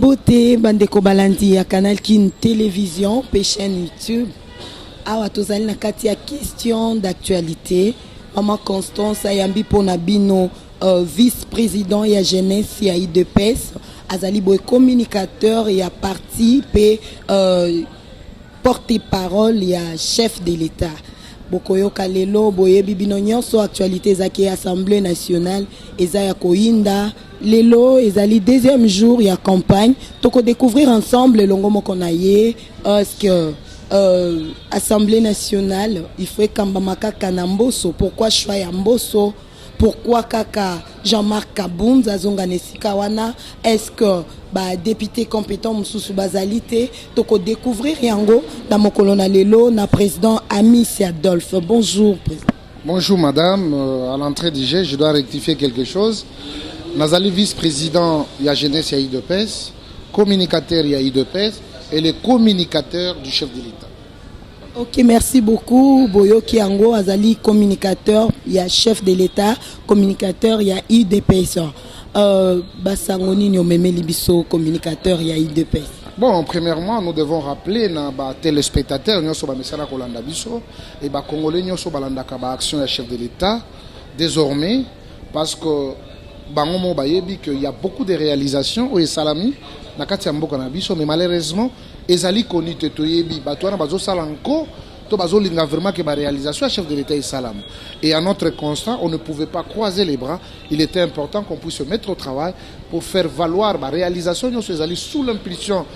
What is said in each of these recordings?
Mbote bandeko balandi ya Canal Kin télévision pe chaîne YouTube. Awa tozali na kati ya question d'actualité. Maman Constance ayambi pona bino vice-président ya jeunesse ya IDPS, azali boy communicateur ya parti pe porte-parole ya chef de l'État. Bokoyoka lelo boyebi bino nyonso actualité zaki Assemblée nationale eza ya koinda lelo ezali deuxième jour ya campagne toko découvrir ensemble longo moko na ye est-ce que Assemblée nationale il faut kambamaka kanamboso, pourquoi choix ya mboso, pourquoi kaka Jean-Marc Kabound azonga nesika wana, est-ce que ba député compétent mususu bazalité toko découvrir yango dans mokolo na lelo na président Amici Adolphe. Bonjour président. Bonjour madame, à l'entrée du jeu, je dois rectifier quelque chose. Nazali vice-président ya jeunesse ya IDPS, communicateur ya IDPS et le communicateur du chef de l'État. Ok, merci beaucoup. Boyoki Ango azali communicateur, il y a chef de l'État, communicateur, il y a IDPS. Basangoni Nyomeme Libiso, communicateur, il y a IDPS. Bon, premièrement, nous devons rappeler na téléspectateurs, nous sommes à Kolanda Biso et ba Congolais nous sommes à action ya chef de l'État désormais parce que bangomo bayebi qu'il y a beaucoup de réalisations au salami na kati ya mboka na biso, mais malheureusement ezali koni te toyebi bato wana bazo salanko to bazo linga vraiment que ba réalisation chef de l'État est salam. Et à notre constat, on ne pouvait pas croiser les bras. Il était important qu'on puisse se mettre au travail pour faire valoir la réalisation de sous l'impulsion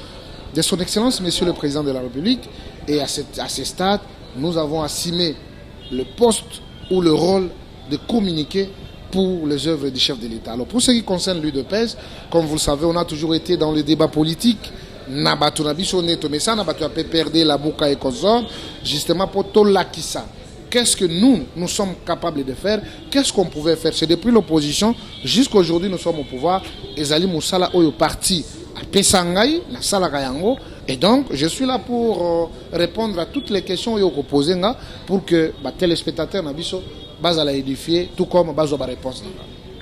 de son Excellence, Monsieur le Président de la République. Et à ce stade, nous avons assumé le poste ou le rôle de communiquer pour les œuvres du chef de l'État. Alors pour ce qui concerne l'UDPS, comme vous le savez, on a toujours été dans le débat politique. Justement pour tout l'Akissa. Qu'est-ce que nous sommes capables de faire? Qu'est-ce qu'on pouvait faire? C'est depuis l'opposition jusqu'à aujourd'hui nous sommes au pouvoir. Ezali Moussala Oyo parti à Pessangaï, la Sala Kayango. Et donc je suis là pour répondre à toutes les questions que posées pour que les téléspectateurs n'abisso bas à la édifier, tout comme bas à la réponse.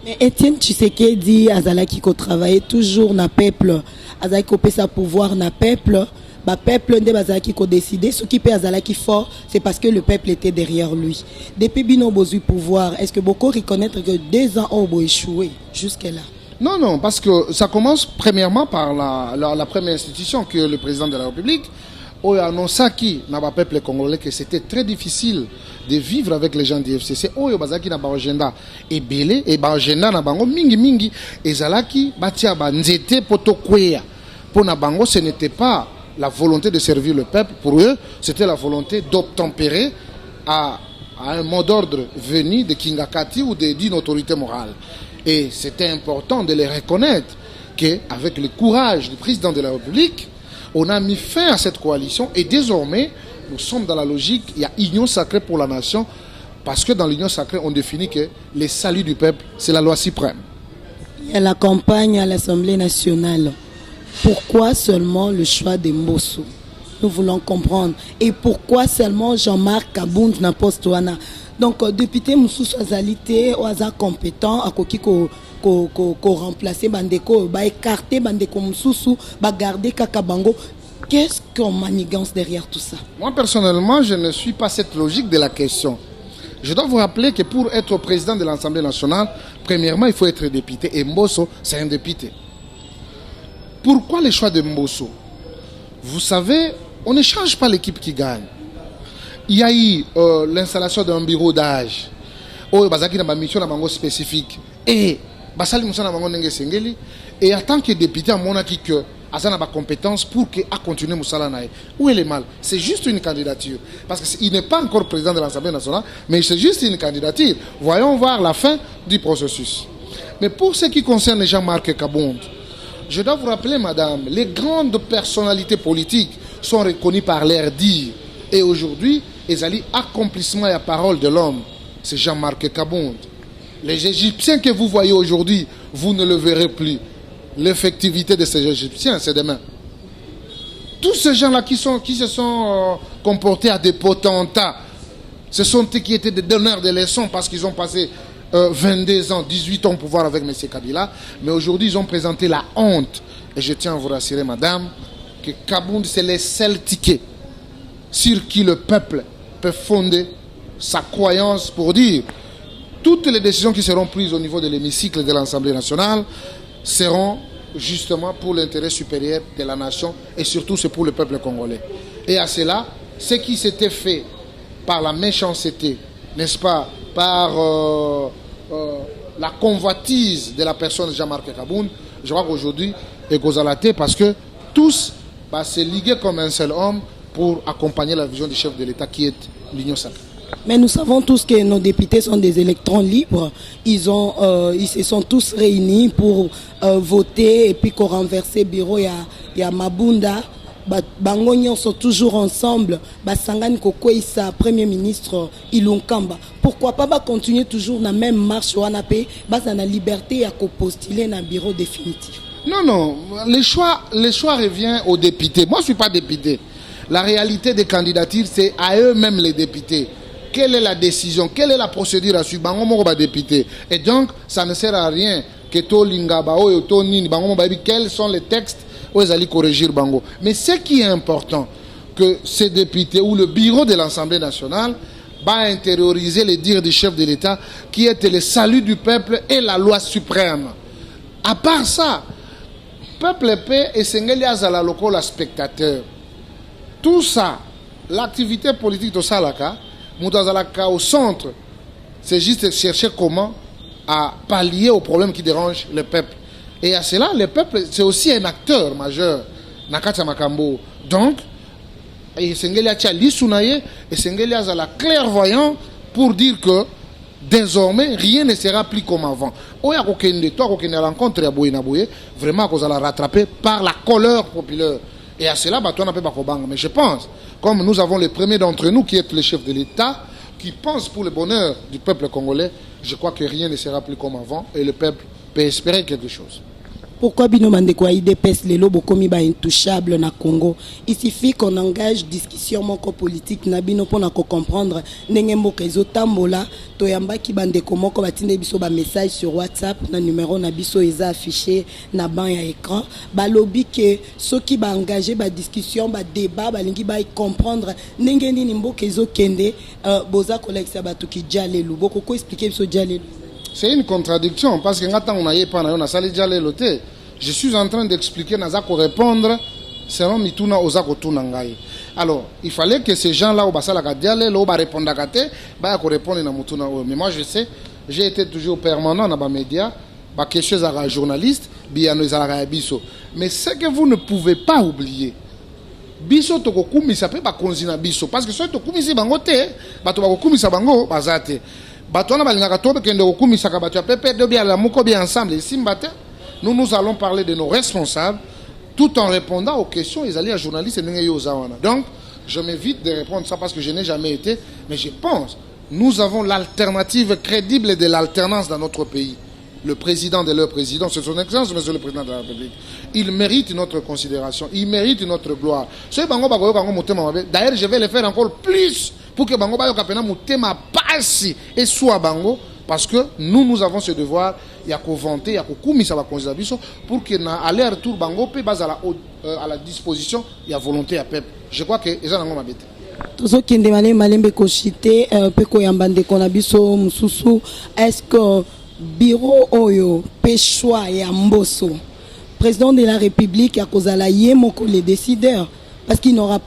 Mais Étienne Tshisekedi azalaki ko travailler toujours na peuple, azalaki ko pesa pouvoir na peuple. Ba peuple nde bazalaki ko décider ce qui peut azalaki fort, c'est parce que le peuple était derrière lui. Depuis bino bozu pouvoir, est-ce que beaucoup reconnaître que 2 ans ont échoué jusque là? Non, parce que ça commence premièrement par la première institution que le président de la République a annoncé dans le peuple congolais que c'était très difficile de vivre avec les gens du FCC. Oyo bazaki na ba agenda ebele et ba agenda na bango mingi ezalaki batia ba nzete poto kweya. Pour na bango ce n'était pas la volonté de servir le peuple, pour eux c'était la volonté d'obtempérer à un mot d'ordre venu de Kingakati ou d'une autorité morale. Et c'était important de les reconnaître qu'avec le courage du président de la République, on a mis fin à cette coalition et désormais, nous sommes dans la logique, il y a union sacrée pour la nation parce que dans l'union sacrée, on définit que le salut du peuple, c'est la loi suprême. Il y a la campagne à l'Assemblée nationale. Pourquoi seulement le choix de Mbosso? Nous voulons comprendre. Et pourquoi seulement Jean-Marc Kabound na poste wana? Donc, député Moussous Azalité, Oaza compétent, à Koki ko remplacer Bandeko, ba écarter Bandeko Moussous, ba garder Kakabango. Qu'est-ce qu'on manigance derrière tout ça? Moi, personnellement, je ne suis pas cette logique de la question. Je dois vous rappeler que pour être président de l'Assemblée nationale, premièrement, il faut être député. Et Mbosso, c'est un député. Pourquoi le choix de Mbosso? Vous savez, on ne change pas l'équipe qui gagne. Il y a eu l'installation d'un bureau d'âge. Il y a une mission spécifique. Et en tant que député, on a dit que Azana a compétence pour continuer Moussala Nae. Où est le mal? C'est juste une candidature. Parce qu'il n'est pas encore président de l'Assemblée nationale, mais c'est juste une candidature. Voyons voir la fin du processus. Mais pour ce qui concerne Jean-Marc Kabound, je dois vous rappeler, madame, les grandes personnalités politiques sont reconnues par leur dire. Et aujourd'hui, ils accomplissement et la parole de l'homme, c'est Jean-Marc Kabound. Les Égyptiens que vous voyez aujourd'hui, vous ne le verrez plus. L'effectivité de ces Égyptiens, c'est demain. Tous ces gens-là qui se sont comportés à des potentats, ce sont eux qui étaient des donneurs de leçons parce qu'ils ont passé 22 ans, 18 ans au pouvoir avec M. Kabila, mais aujourd'hui ils ont présenté la honte. Et je tiens à vous rassurer, madame, que Kabound, c'est le seul ticket sur qui le peuple peut fonder sa croyance pour dire toutes les décisions qui seront prises au niveau de l'hémicycle de l'Assemblée nationale seront justement pour l'intérêt supérieur de la nation et surtout c'est pour le peuple congolais. Et à cela, ce qui s'était fait par la méchanceté, n'est-ce pas, par la convoitise de la personne de Jean-Marc Kabound, je crois qu'aujourd'hui, est Gozalaté parce que tous se liguer comme un seul homme pour accompagner la vision du chef de l'État qui est l'Union sacrée. Mais nous savons tous que nos députés sont des électrons libres. Ils se sont tous réunis pour voter et puis qu'on renverse le bureau. Il y a Mabunda. Bango sont toujours ensemble. Sangani Kokoïsa, Premier ministre Ilunkamba. Pourquoi pas continuer toujours dans la même marche ou la liberté à postuler dans le bureau définitif? Non. Le choix revient aux députés. Moi, je ne suis pas député. La réalité des candidatures, c'est à eux-mêmes les députés. Quelle est la décision? Quelle est la procédure à suivre? Et donc, ça ne sert à rien que quels sont les textes où ils allaient corriger Bango. Mais ce qui est important, que ces députés ou le bureau de l'Assemblée nationale va intérioriser les dires du chef de l'État qui est le salut du peuple et la loi suprême. À part ça, peuple paix et Sengeli Azala lokola spectateur. Tout ça, l'activité politique de Salaka, Moutazalaka au centre, c'est juste chercher comment à pallier aux problèmes qui dérangent le peuple. Et à cela, le peuple, c'est aussi un acteur majeur. Nakata Makambo. Donc, Sengeli Acha Lisunaye et Sengeli Azala clairvoyant pour dire que désormais, rien ne sera plus comme avant. Oya kokende, toi kokende à l'encontre ya Boye Naboye, vraiment qu'on va rattraper par la colère populaire. Et à cela, toi n'a pas bakobang. Mais je pense, comme nous avons le premier d'entre nous qui est le chef de l'État, qui pense pour le bonheur du peuple congolais, je crois que rien ne sera plus comme avant et le peuple peut espérer quelque chose. Pourquoi Binomande quoi IDPS les lobos comme intouchable na Congo? Il suffit qu'on engage discussion moko politique na bino pour comprendre ndenge mboka ezotambola to yamba ki bande komoko batinde biso ba message sur WhatsApp na numéro na biso eza affiché na ban ya écran ba lobby que ceux qui ba engager ba discussion ba débat ba lingi ba comprendre ndenge nini mboka ezokende boza collecte bato ki jalelu boko ko expliquer biso jalelu. C'est une contradiction parce que je suis en train d'expliquer Nazako répondre selon Mituna Ozako Tunangai. Alors, il fallait que ces gens-là, au Basalaka Diale, l'O répondre à Kate, bah répondre à Mutuna. Mais moi, je sais, j'ai été toujours permanent dans les médias, bah quelque chose à journaliste, bien nous à Bisso. Mais ce que vous ne pouvez pas oublier, Bisso Tokokumi, ça peut pas consigner Bisso, parce que soit Tokumi c'est bangote, bah Tokokumi ça bango, bazate. Nous allons parler de nos responsables tout en répondant aux questions ils allaient à journalistes. Donc je m'évite de répondre ça parce que je n'ai jamais été, mais je pense nous avons l'alternative crédible de l'alternance dans notre pays. Le président de leur président, c'est son excellence, monsieur le président de la République. Il mérite notre considération, il mérite notre gloire. D'ailleurs, je vais le faire encore plus pour que Bango Bayo Kapena Moutema passe et soit Bango, parce que nous avons ce devoir, il y a qu'au vanter, il y a qu'au koumi, ça va considérer pour que na aller-retour Bango peut base à la disposition, il y a volonté à peuple. Je crois que les gens n'ont pas bête. Est-ce que bureau oyo peshwa ya mboso président de la République a kozala yemoko les décideurs parce qu'il n'y aura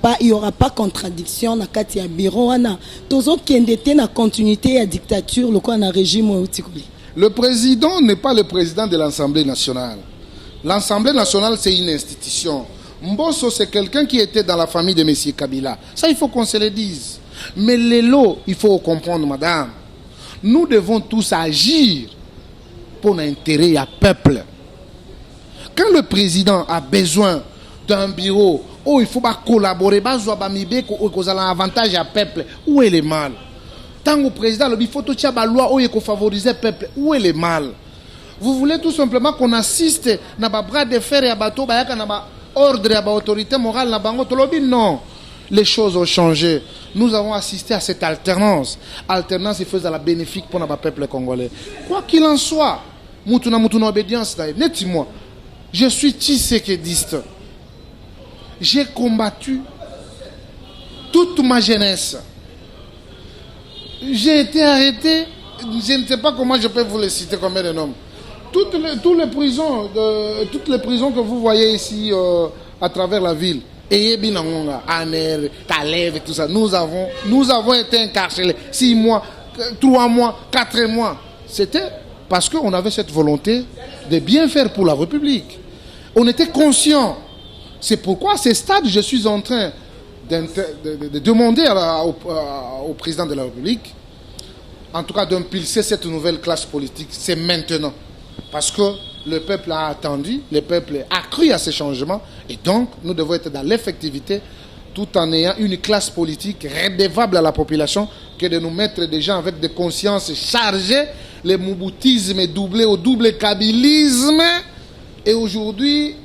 pas contradiction na kati ya bureau wana tozo kendete na continuité ya dictature le quoi na régime otikoli. Le président n'est pas le président de l'Assemblée nationale. L'Assemblée nationale c'est une institution. Mboso c'est quelqu'un qui était dans la famille de monsieur Kabila. Ça il faut qu'on se le dise. Mais les lots, il faut comprendre madame. Nous devons tous agir pour l'intérêt du peuple. Quand le président a besoin d'un bureau où il faut collaborer, il faut un avantage au peuple, où est le mal? Tant que le président, il faut que la loi où il faut favoriser le peuple, où est le mal? Vous voulez tout simplement qu'on assiste à bras de fer et à bateau, à ordre et à autorité morale, non. les choses ont changé. Nous avons assisté à cette alternance. Alternance, il faisait la bénéfique pour notre peuple congolais. Quoi qu'il en soit, Moutouna obédience, net-moi. Je suis tshisekédiste. J'ai combattu toute ma jeunesse. J'ai été arrêté. Je ne sais pas comment je peux vous les citer combien de noms. Toutes les prisons que vous voyez ici à travers la ville, Eyebinangonga, Aner, Kalev et tout ça, nous avons été incarcérés 6 mois, 3 mois, 4 mois. C'était parce qu'on avait cette volonté de bien faire pour la République. On était conscients. C'est pourquoi à ce stade, je suis en train de demander au président de la République, en tout cas d'impulser cette nouvelle classe politique. C'est maintenant. Parce que le peuple a attendu, le peuple a cru à ces changements, et donc nous devons être dans l'effectivité tout en ayant une classe politique redevable à la population que de nous mettre des gens avec des consciences chargées, le mouboutisme est doublé au double kabylisme, et aujourd'hui,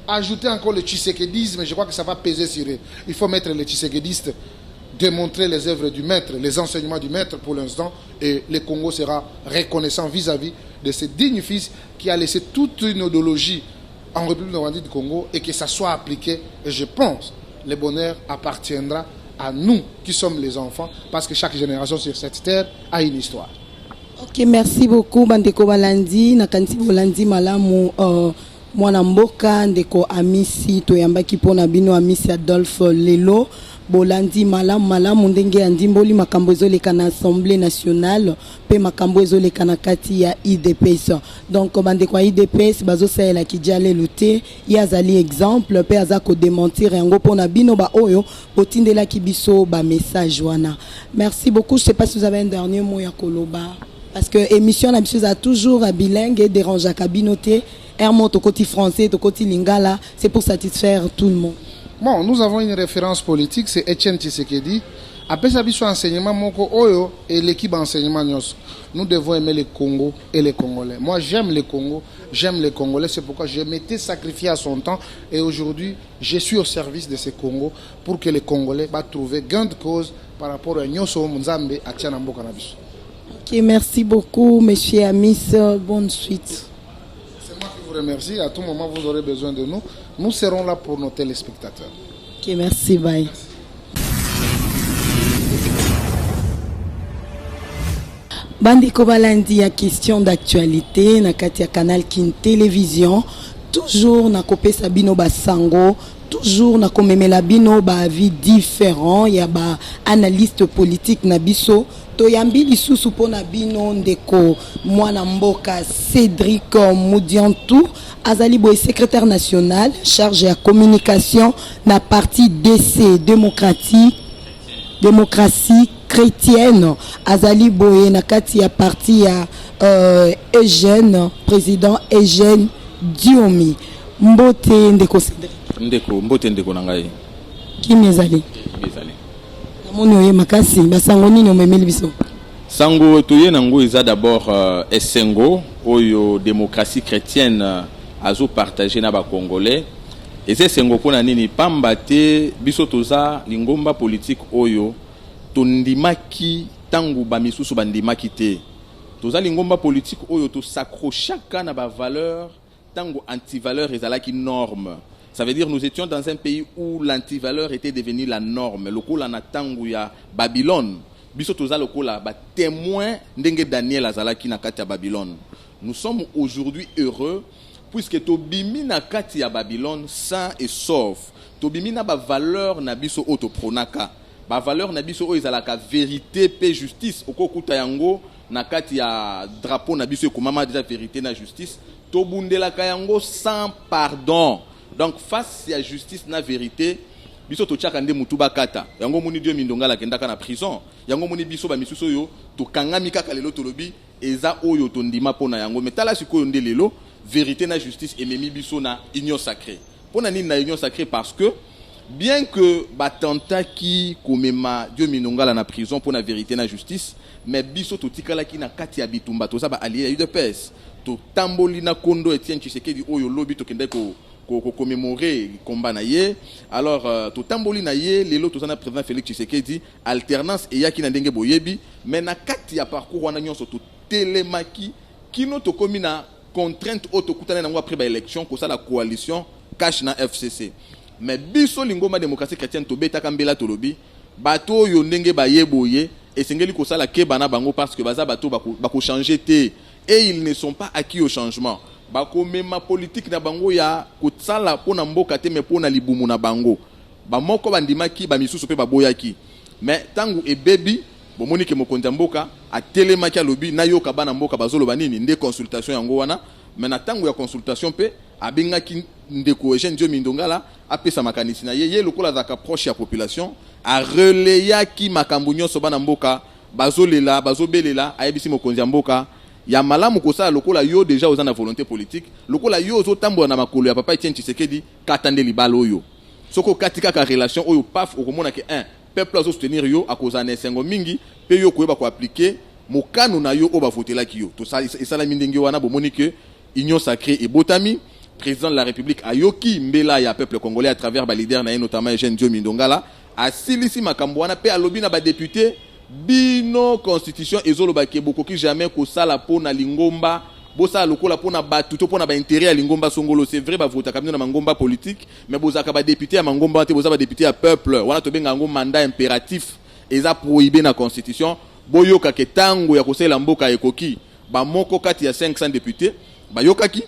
ajouter encore le tshisekédisme, je crois que ça va peser sur eux. Il faut mettre les tshisekédistes, démontrer les œuvres du maître, les enseignements du maître pour l'instant, et le Congo sera reconnaissant vis-à-vis de ce digne fils qui a laissé toute une idéologie en République démocratique du Congo et que ça soit appliqué. Et je pense que le bonheur appartiendra à nous qui sommes les enfants, parce que chaque génération sur cette terre a une histoire. Ok, merci beaucoup Bandeko Balandi, nakanisi Bolandi malamu mwana mboka ndeko Amisi toyambaki pona bino Amisi Adolphe lelo Bolandi malamu ndenge andimboli makambo ezoleka na Assemblée nationale pe makambo ezoleka na kati ya IDPS. Donc bandeko IDPS bazosaela kijale luté yazali exemple pe azako démentir yango pona bino ba oyo botindela kibiso ba message wana. Merci beaucoup. Je sais pas si vous avez un dernier mot ya koloba parce que émission na a toujours à bilingue et dérange à cabinoté un mot au côté français au côté lingala, c'est pour satisfaire tout le monde. Bon, nous avons une référence politique, c'est Etienne Tshisekedi. Après ça, il enseignement moko oyo et l'équipe enseignement nyos. Nous devons aimer le Congo et les Congolais. Moi, j'aime le Congo, j'aime les Congolais, c'est pourquoi je m'étais sacrifié à son temps et aujourd'hui, je suis au service de ce Congo pour que les Congolais va trouver gain de cause par rapport à Nyoso Mzambe à Tianambo Cannabis. Ok, merci beaucoup, monsieur Amis. Bonne suite. C'est moi qui vous remercie. À tout moment, vous aurez besoin de nous. Nous serons là pour nos téléspectateurs. Ok, merci, bye. Bandeko Balandi, ya question d'actualité, na kati ya Canal Kin Télévision, toujours na kopé Sabino Basango, toujours na komemela bino ba avis différents, ya ba analyste politique na biso, toyambi lisusu pona bino ndeko mwana mboka Cédric Moudiantou, azali boy secrétaire national chargé à communication na parti DC démocratie chrétienne, azali boye na kati ya parti ya Eugène, président Eugène Diomi. Mbote ndeko Cédric. Mbote ndeko nangai. Kimi ezali? Namoni oye makasi, basango nini omemeli biso? Sango toye nango eza d'abord esengo oyo démocratie chrétienne azo partager na ba congolais. Eze sengo pona nini pamba te biso toza lingomba politique oyo tondimaki tangu ba misusu bandimaki te. Toza lingomba politique oyo to s'accrochaka na ba valeur tangu anti-valeur ezalaki norme. Ça veut dire nous étions dans un pays où l'antivaleur était devenue la norme. Lokola na tangu ya Babylone. Biso toza lokola ba témoin ndenge Daniel azalaki na kati ya Babylone. Nous sommes aujourd'hui heureux puisque tobimi na kati ya Babylone sain et sauf. Tobimi na ba valeur na biso auto pronaka. Ba valeur na biso o ezalaka vérité paix justice. Okokuta yango na kati ya drapeau na biso ekomama déjà vérité na justice. Tobundelaka yango sans pardon. Donc face à justice na vérité, biso to tchaka nde mutu bakata. Yango moni Dieu mindonga la kendaka na prison. Yango moni biso ba misuso yo to kangami kaka lelo tolobi eza oyo to ndima pona yango. Metala sikoyo nde lelo vérité na justice et memi biso na union sacrée. Pona nini na union sacrée parce que bien que batanta qui komema Dieu mindonga la na prison pona vérité na justice, mais biso to tikala ki na kati ya bitumba to za ba allié UDPS. To tamboli na kondo Etienne Tshisekedi oyo lobi to kende ko commémorer combat na ye. Alors tout tamboli na ye lelo tout ça président Félix Tshisekedi alternance et yaki na ndenge boyebi mais na kati ya parcours wana nyonso to telemaki kino to komi na contrainte auto kutana nango après ba élection ko ça la coalition cash na FCC mais biso lingoma démocratie chrétienne to beta kambela to lobi bato yo ndenge ba yeboye et sengeli ko sala ke bana bango parce que baza bato bako changer te et ils ne sont pas acquis au changement bako mema politique na bango ya kotsala pona mboka te mais pona libumu na bango ba moko bandimaki ba misusu pe baboyaki mais tangu e baby bomoni ke mokonzi mboka atelemaki alobi na yoka bana mboka bazoloba nini nde consultation yango wana mais na tangu ya consultation pe abengaki ndeko Eugène Dieu Mindongala apesa makanisi na ye lokola za approche ya population a releyaki makambo nyonso bana mboka bazolela bazobelela ayebisi mokonzi mboka ya malamu kosala lokola yo déjà oza na volonté politique lokola yo ozotambola na makolo ya papa Etienne Tshisekedi katande libala oyo soko katika ka relation oyo paf okomona ke un peuple azo soutenir yo akoza na esengo mingi pe yo koyeba ko appliquer mokano na yo oba votelaki yo to ça esala mindenge wana bomoni ke union sacrée et botami président de la République ayoki mbela ya peuple congolais à travers ba leader na notamment Eugène Dieu Mindongala asilisi makambo wana pe alobi na ba député bino constitution ezoloba ke bokoki jamais ko sala pona lingomba bosa lokola pona batu to pona ba intérêt ya lingomba songolo c'est vrai ba vota kamino na mangomba politique mais bozaka ba député ya mangomba te boza ba député ya peuple wana to benga ngo mandat impératif eza prohibé na constitution boyoka ke tango ya kosela mboka ekoki ba moko kati ya 500 députés bayokaki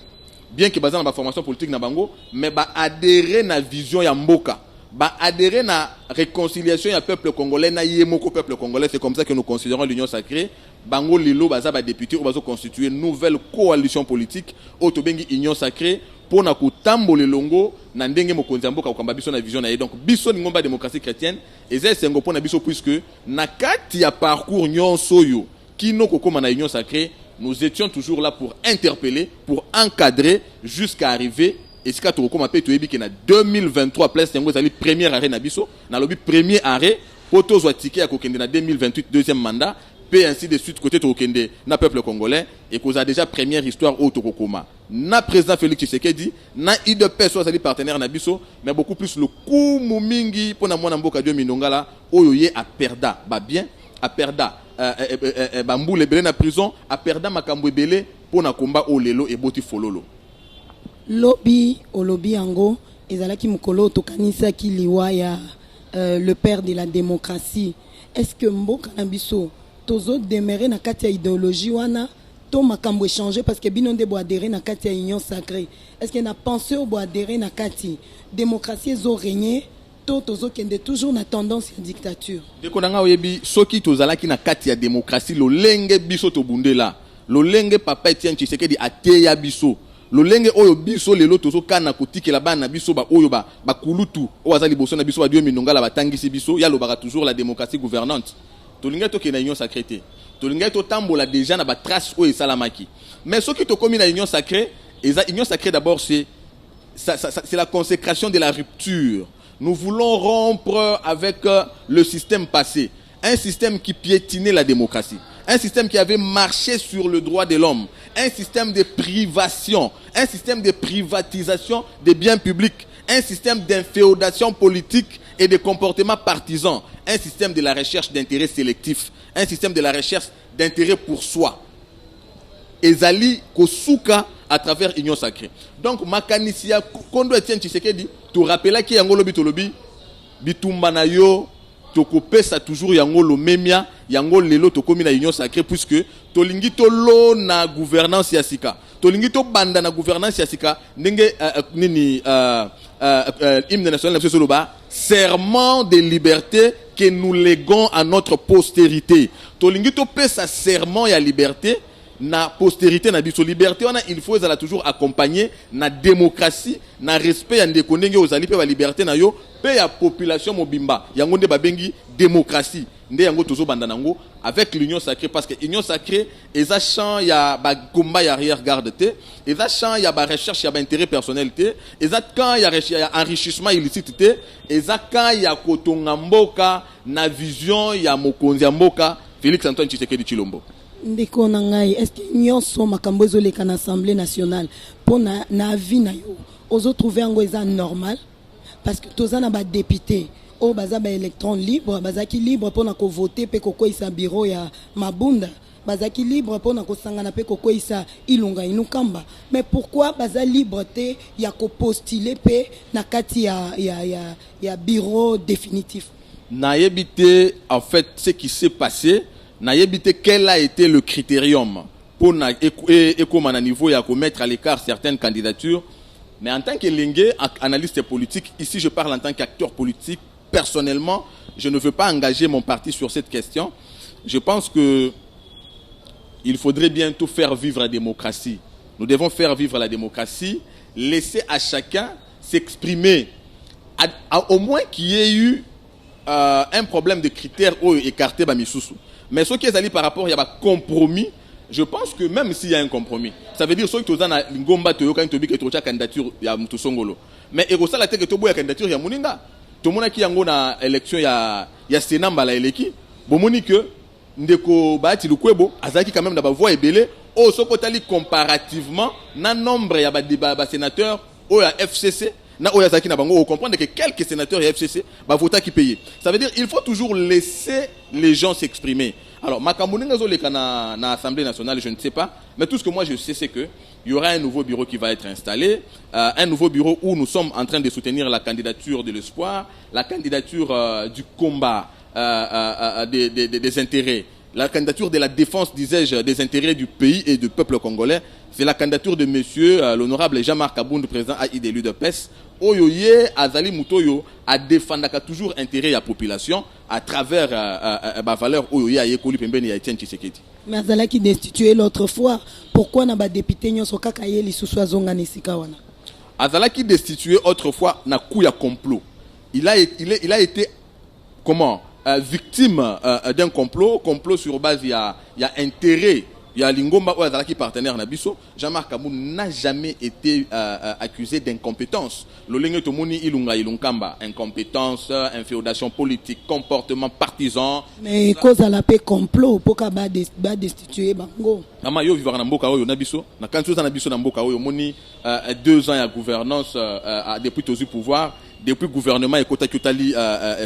bien que basé dans la formation politique na bango mais ba adhérer na vision ya mboka ba adhérer na réconciliation ya peuple congolais na yemoko peuple congolais c'est comme ça que nous considérons l'union sacrée bango lilo baza ba député ou bazo constituer une nouvelle coalition politique otobengi union sacrée pour na kotambola longo na ndenge mokonzi mboka okamba biso na vision na ye donc biso ngomba démocratie chrétienne eza sengo pona biso puisque na kati ya parcours nyonso yo kino kokoma na union sacrée nous étions toujours là pour interpeller, pour encadrer jusqu'à arriver. Et ce que tu as dit, que en 2023, place Tengo, c'est le premier arrêt Nabiso. Dans le premier arrêt, pour tous les tickets à Kokende en 2028, deuxième mandat, puis ainsi de suite, côté Tokende, na peuple congolais, et qu'on a déjà première histoire au Tokokoma. Na président Félix Tshisekedi, na IDP, soit les partenaires Nabiso, mais beaucoup plus le coup Mumingi, pour na mwana mboka Dieu Mindongala, oyoye a perda, ba bien, a perda. Bambou lebele na prison a perda makambo ebele pona komba olelo e boti fololo lobby olobi yango ezalaki mukolo tokanisa ki liwa ya le père de la démocratie est-ce que mboka na biso tozo demeurer na kati ya idéologie wana to makambo échanger parce que binonde bo adhérer na kati ya union sacrée est-ce que na penser au bo adhérer na kati démocratie zo régner tozo kende toujours na tendance ya dictature deko nanga oyebi soki tozalaki na kati ya démocratie lolenge biso to bundela lolenge papa Etienne Tshisekedi ateya biso lolenge oyo biso lelo tozo kana kotikela bana biso ba oyo ba kulutu o azali boso na biso ba Dieu Mindongala batangisi biso ya lobaka toujours la démocratie gouvernante tolinga to ke na union sacrée te tolinga to tambola déjà na ba trace o esalamaki mais soki to komi na union sacrée union sacrée d'abord c'est la consécration de la rupture. Nous voulons rompre avec le système passé, un système qui piétinait la démocratie, un système qui avait marché sur le droit de l'homme, un système de privation, un système de privatisation des biens publics, un système d'inféodation politique et de comportements partisans, un système de la recherche d'intérêts sélectifs, un système de la recherche d'intérêts pour soi. Ezali kosuka à travers union sacrée. Donc makanisia kondo Etienne Tshisekedi to rappela ki yango lobi to lobi bitumba na yo to kopesa toujours yango lo memia yango lelo to komi na union sacrée puisque to lingi to lo na gouvernance ya sika to lingi to banda na gouvernance ya sika ndenge nini hymne national na soloba serment de liberté que nous léguons à notre postérité to lingi to pesa serment ya liberté na postérité na biso liberté wana il faut ezala toujours accompagner na démocratie na respect ya ndeko ndenge ozali pe ba liberté na yo pe ya population mobimba yango nde babengi démocratie nde yango tozo banda nango avec l'union sacrée parce que union sacrée eza champ ya ba combat ya arrière garde te eza champ ya ba recherche ya ba intérêt personnel te eza quand ya enrichissement illicite te eza quand ya kotonga mboka na vision ya mokonzi ya mboka Félix Antoine Tshisekedi Tshilombo. ndeko na ngai est-ce que nyonso makambo ezoleka na Assemblée nationale pour na avis na yo ozo trouver yango eza normal parce que toza na ba député o baza ba électron libre bazaki libre pour na ko voter pe ko isa bureau ya Mabunda bazaki libre pour na ko sangana pe ko isa Ilunga Inukamba mais pourquoi baza libre te ya ko postuler pe na kati ya bureau définitif n'a évité en fait ce qui s'est passé n'a évité quel a été le critérium pour na comme à niveau ya mettre à l'écart certaines candidatures mais en tant que analyste politique ici je parle en tant qu'acteur politique personnellement je ne veux pas engager mon parti sur cette question je pense que il faudrait bientôt faire vivre la démocratie nous devons faire vivre la démocratie laisser à chacun s'exprimer au moins qu'il y ait eu un problème de critères écartés par Misusu. Mais ce qui est allé par rapport, il y a un compromis. Je pense que même s'il y a un compromis, ça veut dire que tu as une gomba, tu as une candidature, il y a Mutosongolo. Mais il y a une candidature, il y a Mouninga. Tout le monde qui a une élection, il y a Sénat, il y a Eleki. Bon, que Ndeko Bahati Lukwebo, Azaki quand même d'abord voix et belé. Oh, ce côté comparativement, na nombre, il y a des sénateurs, il y a FCC. On comprend que quelques sénateurs et FCC va voter qui paye. Ça veut dire qu'il faut toujours laisser les gens s'exprimer. Alors, na l'Assemblée nationale, je ne sais pas, mais tout ce que moi je sais, c'est qu'il y aura un nouveau bureau qui va être installé, un nouveau bureau où nous sommes en train de soutenir la candidature de l'espoir, la candidature du combat des intérêts, la candidature de la défense, disais-je, des intérêts du pays et du peuple congolais. C'est la candidature de monsieur l'honorable Jean-Marc Abound, président AI de l'UDPS. Oyoye Azali Mutoyo a défendu toujours intérêt à la population à travers la valeur Oyoye a Yekoli Pembeni et Etienne Tshisekedi. Mais Azala qui destitué l'autre fois, pourquoi n'a pas député nyoso kakaye li suswa zonga nesika wana? Azala qui destitué autrefois n'a couya complot. Il a été comment victime d'un complot sur base il y a intérêt. Il y a Lingomba qui partenaire Nabiso. Jean-Marc Abound n'a jamais été accusé d'incompétence. L'Olenge Tomoni Ilunga Ilunkamba, incompétence, inféodation politique, comportement partisan. Mais cause à la paix complot pour qu'à destituer Bango. Nama yo vivre na mboka oyo Nabiso. Na kantu za Nabiso na mboka oyo moni 2 ans ya gouvernance depuis tozu pouvoir. Depuis le gouvernement et Kotakutali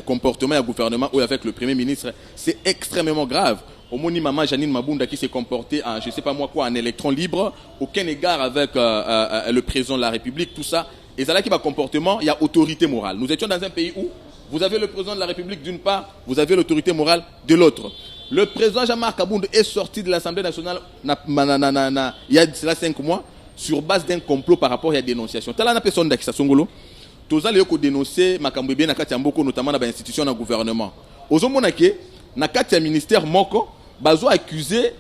comportement et gouvernement ou avec le Premier ministre, c'est extrêmement grave. Au moni maman Janine Mabunda qui s'est comportée en, je sais pas moi quoi, en électron libre, aucun égard avec le président de la République, tout ça. Et ça là qui va comportement, il y a autorité morale. Nous étions dans un pays où vous avez le président de la République d'une part, vous avez l'autorité morale de l'autre. Le président Jean-Marc Abound est sorti de l'Assemblée nationale il y a 5 mois sur base d'un complot par rapport à la dénonciation. Tala na personne d'Akisa Songolo. Tous les gens dénoncé makambo bien na kati ya mboko notamment dans l'institution du gouvernement. Ozomona ke na kati ya ministère moko bazo accusé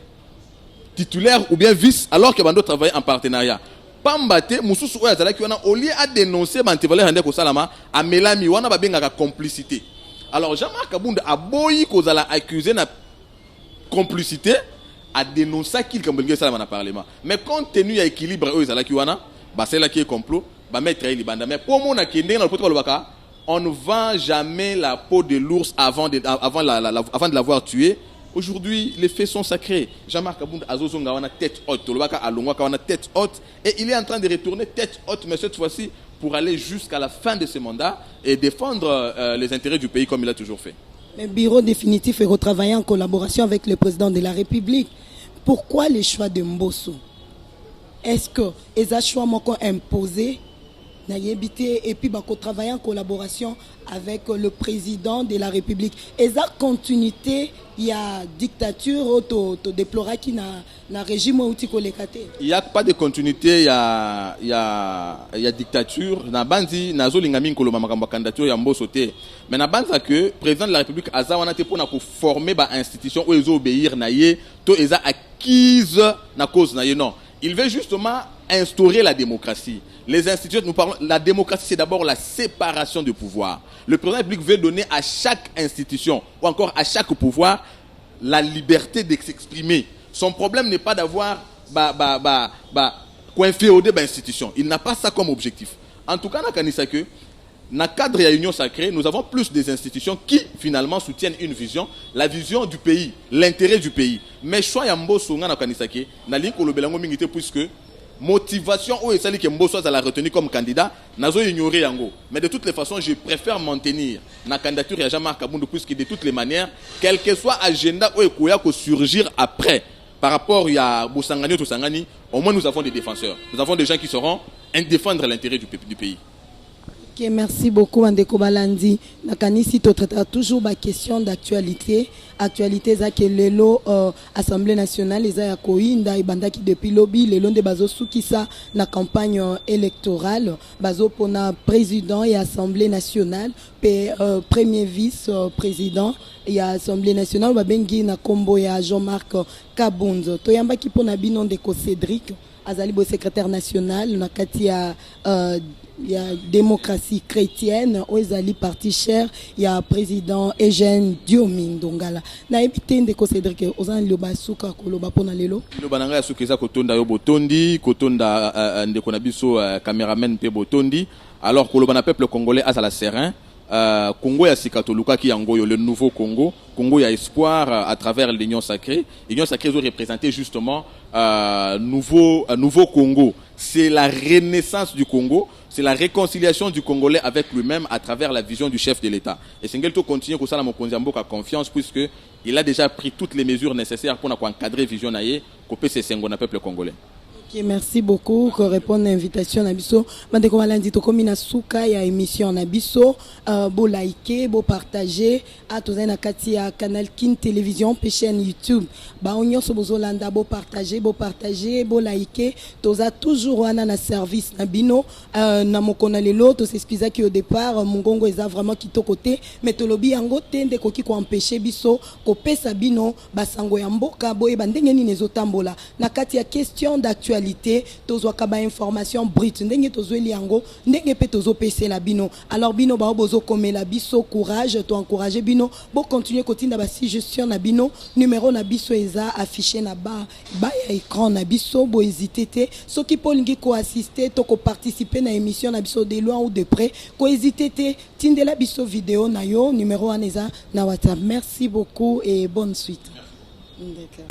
titulaire ou bien vice alors que bando travailler en partenariat. Pambate mususu oya zalaki wana au lieu à dénoncer bantevaleur hande ko salama a melami wana babengaka complicité. Alors Jean-Marc Abound a boyi kozala accusé na complicité a dénoncé qu'il kambelge salama na parlement. Mais compte tenu à équilibre oya zalaki wana ba c'est là qui est complot. Mais pour mon on ne vend jamais la peau de l'ours avant de l'avoir tué. Aujourd'hui, les faits sont sacrés. Jean-Marc Abound Azozonga a tête haute, tête haute, et il est en train de retourner tête haute, mais cette fois-ci pour aller jusqu'à la fin de ce mandat et défendre les intérêts du pays comme il a toujours fait. Le bureau définitif est retravaillé en collaboration avec le président de la République. Pourquoi les choix de Mbosso? Est-ce que les choix m'ont imposé et puis travailler en collaboration avec le président de la République? Et ça continuité, il y a dictature auto déploré qui na régime où il n'y a pas de continuité, il y a dictature. Na bandi nazo lingami koloma makambo candidature ya Mbosso te. Mais na banza que président de la République azawana te pour former ba institution où ils obéir na ye to eza acquise na cause na ye non. Il veut justement instaurer la démocratie. Les institutions, nous parlons, la démocratie, c'est d'abord la séparation du pouvoir. Le président de la République veut donner à chaque institution, ou encore à chaque pouvoir, la liberté de s'exprimer. Son problème n'est pas d'avoir inféodé l'institution. Il n'a pas ça comme objectif. En tout cas, que dans le cadre de l'Union sacrée, nous avons plus des institutions qui finalement soutiennent une vision, la vision du pays, l'intérêt du pays. Mais choix yambo songa na kanisake, na ligne kolobelango mingite puisque motivation ou esali que Mbosso a la retenu comme candidat, nazo ignorer yango. Mais de toutes les façons, je préfère maintenir la candidature ya Jean-Marc Kabundu puisque de toutes les manières, quel que soit agenda ou ekoya ko surgir après par rapport à Bosangani ou Tosangani, au moins nous avons des défenseurs. Nous avons des gens qui sauront défendre l'intérêt du pays. Okay, merci beaucoup Mandeko Balandi. Nakanisi to traita toujours ba question d'actualité. Actualité za ke lelo Assemblée nationale eza ya koinda ibandaki depuis lobby lelo nde bazo sukisa na campagne électorale bazo pona président et Assemblée nationale pe premier vice président et Assemblée nationale babengi na kombo ya Jean-Marc Kabundu. Toyambaki pona bino ndeko Cédric azali bo secrétaire national na kati ya démocratie chrétienne oezali parti cher ya président Eugène Diomin Dongala na ebite ndeko Cédric ozan loba suka koloba pona lelo loba nanga suka eza kotonda yo botondi kotonda ndeko na biso cameraman pe botondi alors koloba na peuple congolais azala serein Congo ya Sikatoluka qui yango le nouveau Congo, Congo ya espoir à travers l'Union sacrée. L'Union sacrée doit représenter justement nouveau Congo. C'est la renaissance du Congo, c'est la réconciliation du Congolais avec lui-même à travers la vision du chef de l'État. Et Sengelto continue comme ça dans mon a confiance puisque il a déjà pris toutes les mesures nécessaires pour encadrer vision naie couper ces Sengo na peuple congolais. Okay, merci beaucoup pour répondre à l'invitation na biso. Bandeko balandi to komi na suka ya émission na biso, bo liker, bo partager, a toza na kati ya canal Kin Télévision pe chaîne YouTube. Ba onyo so bozolanda bo partager, bo liker, toza toujours wana na service na bino na mokona lelo to s'excuser ki au départ mongongo eza vraiment kitoko te, mais tolobi yango te ndeko ki ko empêcher biso ko pesa bino basango ya mboka boye bandenge ni nezotambola na kati ya question d'actualité tozwaka ba information brute ndenge tozweli yango ndenge pe tozopesa la bino alors bino ba bozo komela biso courage to encourager bino bo continuer kotinda ba suggestion na bino numéro na biso eza affiché na ba ya écran na biso bo hésiter te soki polingi ko assister to ko participer na émission na biso de loin ou de près ko hésiter te tindela biso vidéo na yo numéro aneza na WhatsApp. Merci beaucoup et bonne suite. D'accord.